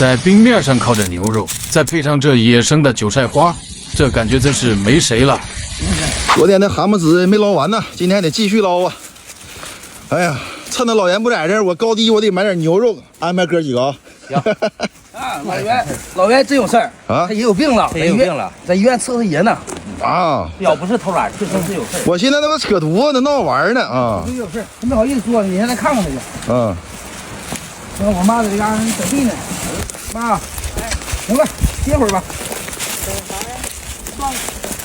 在冰面上烤着牛肉，再配上这野生的韭菜花，这感觉真是没谁了。昨天那蛤蟆子没捞完呢，今天还得继续捞啊！哎呀，趁着老袁不在这儿，我高低我得买点牛肉，安排哥几个啊。行啊，老袁真有事儿啊，他爷有病了，在医院伺候爷呢。啊，要不是偷懒，确实是有事儿。我寻思那个扯犊子闹玩呢啊。有事儿，他没好意思说，你现在看看他去。嗯。那我妈在这嘎整地呢。妈，行了，歇会儿吧。整啥呀？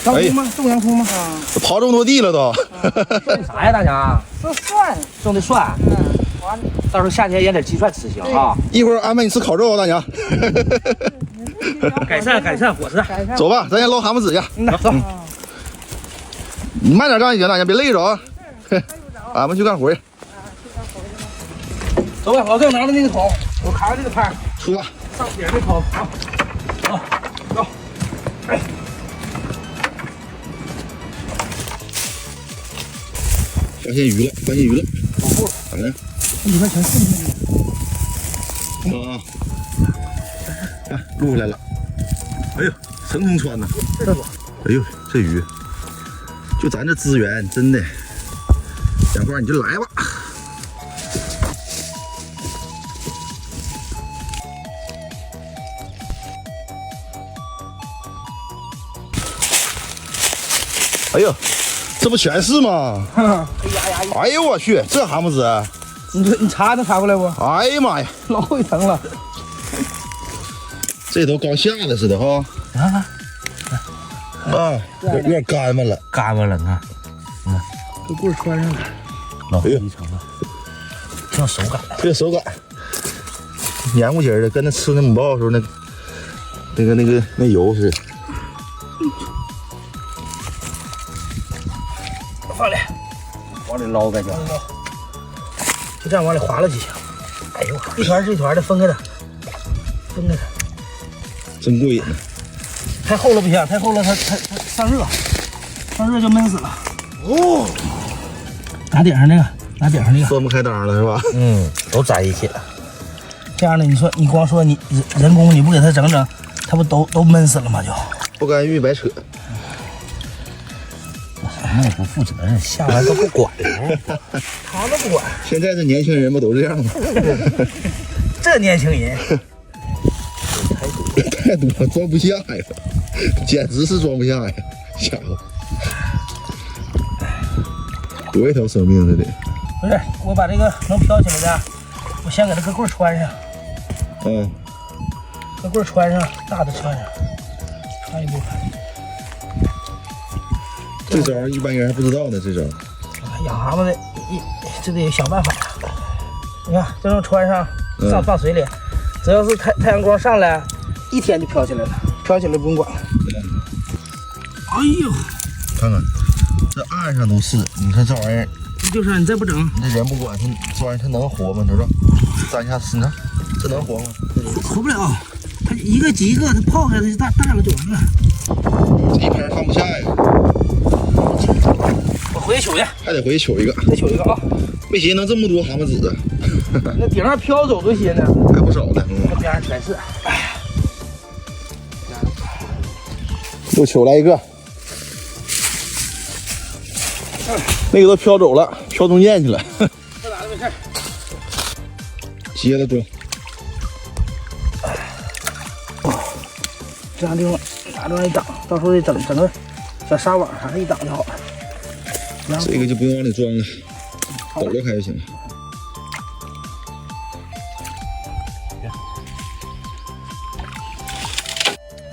种葱吗？种洋葱吗？刨这么多地了都。种啥呀，大娘？种蒜。种的蒜。完了，到时候夏天腌点鸡蒜吃行啊。一会儿安排你吃烤肉啊，大娘。改善伙食。走吧，咱先捞蛤蟆子去。走。你慢点干就行，大娘别累着啊。俺们去干活去。走吧，老郑拿着那个桶，我扛着这个摊，出吧。上点这桶啊。走。哎。发现鱼了！咋的？里面全是那个。啊，录下来了。哎呦，层层穿呐！哎呦，这鱼，就咱这资源，真的。小花你就来吧。哎呦，这不全是吗？哎呦我去，这蛤蟆子，你查能查过来不？哎呀妈呀，老一层了。这都刚下的似的哈。有点干巴了，你看，这棍穿上了，老一层了，挺有手感的。这手感，黏糊劲的，跟那吃那母豹的时候那油似的。放里，往里捞呗，就这样往里划拉几下。哎呦，一团是一团的，分开的。真过瘾呢。太厚了不行，太厚了它上热就闷死了。哦，拿顶上那个，分不开裆了是吧？都粘一起了。这样的，你说你光说你人工你不给它整，它不都闷死了吗？就不干预白扯。那也不负责任，下完都不管了，他都不管。现在这年轻人不都这样吗？这年轻人太多了，装不下呀，简直是装不下呀，家伙，多一条生命这得。不是，我把这个能飘起来的，我先给它个棍穿上。个棍穿上，大的穿上，穿一部分。这招一般人还不知道呢，这招。养蛤蟆的，这得想办法。你看，这种穿上，放水里，只要是太阳光上来，一天就飘起来了，飘起来不用管了。哎呦，看看，这岸上都是，你看这玩意儿，就是你再不整，你这人不管它，这玩意儿它能活吗？你知道？粘一下试，你看，这能活吗？活不了，它一个挤一个，它泡开它就大了就完了。这一盘放不下呀。我回去取去，还得回去取一个，再取一个啊！没寻思能这么多蛤蟆子，那顶上飘走多些呢，还不少呢。那边上全是。又取来一个，那个都飘走了，飘中间去了。这哪都没事，接着装。这样地方拿着一挡，到时候得整个小纱网啥的一挡就好了。这个就不用往里装了，抖着开就行了。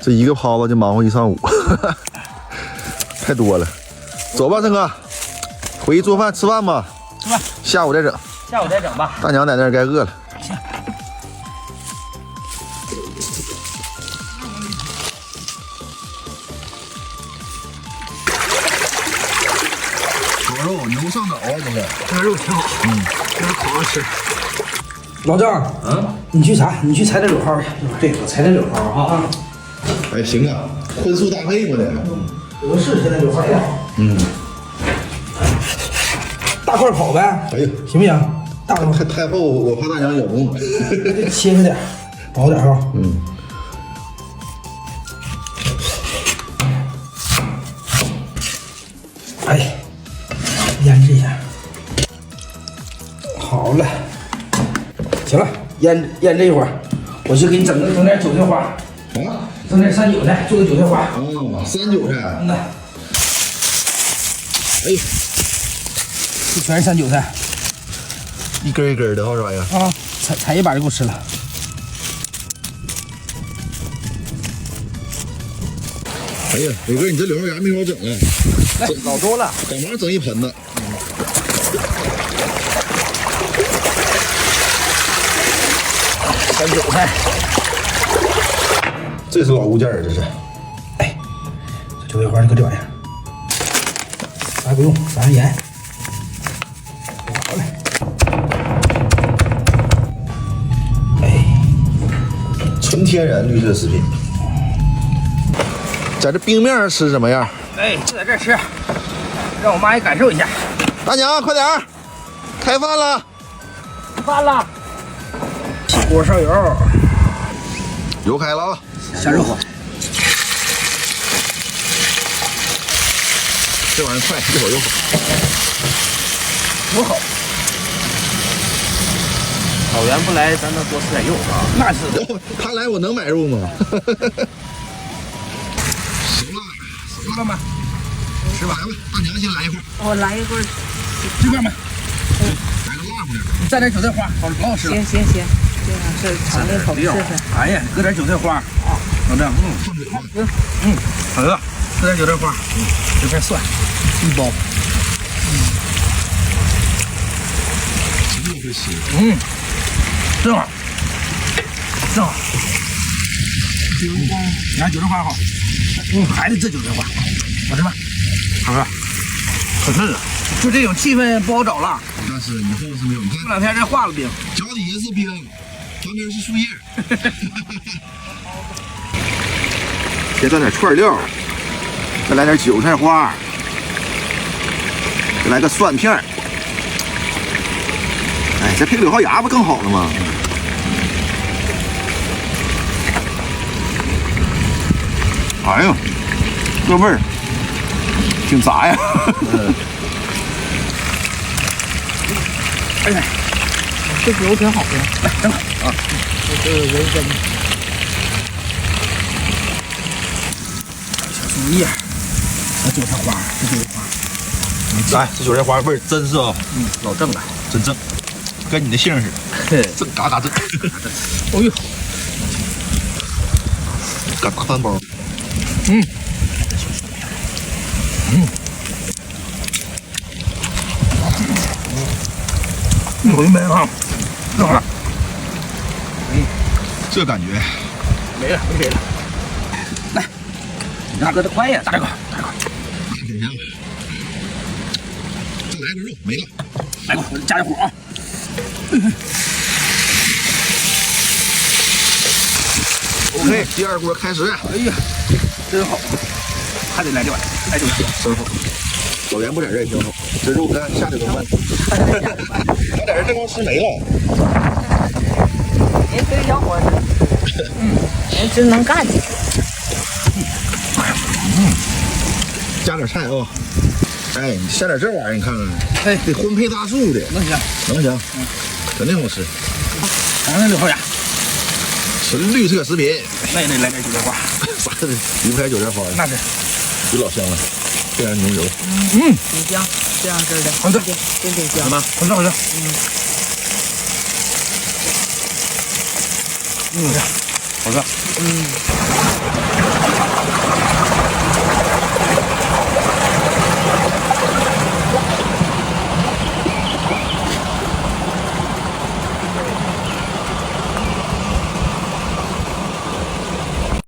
这一个泡子就忙活一上午，太多了。走吧，郑哥，回去做饭吃饭吧。吃饭，下午再整。下午再整吧。大娘在那儿该饿了。行。烤肉牛上脑啊，这是。这肉挺好，这烤着吃。老郑，你去啥？你去采点柳蒿去。对，我采点柳蒿啊。哎，行啊，荤素搭配嘛得。合适，现在柳蒿也好。大块烤呗。哎呦，行不行？大块太厚，我怕大娘咬中。切开点。薄点哈。嗯。哎，腌制一下。好了，行了，腌制一会儿，我去给你整点韭菜花。啊？整点山韭菜，做个韭菜花。哦，山韭菜。嗯呐。哎，这全是山韭菜。一根一根的，好啥呀？啊，采一把就够吃了。哎呀，伟哥，你这柳条芽没法整了，来，老多了，赶忙整一盆子。山韭菜，这是老物件儿，这是。哎，这韭菜花你可这玩意儿，啥也不用，撒上盐。好嘞。纯天然绿色食品，在这冰面上吃什么样？哎，就在这儿吃，让我妈也感受一下。大娘，快点儿，开饭了！饭了，起锅烧油，油开了啊！下肉，这玩意儿快，一会儿就好。多好！草原不来，咱能多吃点肉啊。那是，他来我能买肉吗？行了吗？吃完了，大娘先来一块儿。我来一会儿，这块吗？来个辣乎点。你蘸点韭菜花，老好吃了。行，这样式尝一口试试。哎呀，搁点韭菜花，老郑，放嘴巴。好的，搁点韭菜花，这片蒜，一包。真的会吃。正好，你看韭菜花好，还得这韭菜花，好吃吧？好吃，可嫩了。就这种气氛不好找了。但是以后是没有，你看这两天这化了冰，脚底下是冰，旁边是树叶。先蘸点串料，再来点韭菜花，再来个蒜片。哎，再配个柳条芽不更好了吗？哎呀，这味儿挺杂呀！哎呀，这油挺好的，来整好啊！这个人参，小松叶，小韭菜花，这韭菜花，来，这韭菜花味儿真是啊，老正了。真正，跟你的姓似的，正嘎嘎正。哦呦，个大饭包。我就没了，正好。这感觉没了，没谁了。来，你大哥的快呀，大哥，再来个肉没了，来吧，我加点火啊。OK，第二锅开始。哎呀，真好，还得来这碗，来这碗，真好。老袁不在这也挺好，这肉干下的都慢。他在这正好吃没了。人非小伙子，人真能干。加点菜啊！哎，你下点这玩意儿，你看看，哎，得荤配大素的，能行，能行，肯定好吃。尝尝柳条芽，纯绿色食品，那也得来点韭菜花，啥的离不开韭菜花，那是。就老香了，这点牛油。挺香，这样式的，好的，真挺香。好吃好吃。好吃。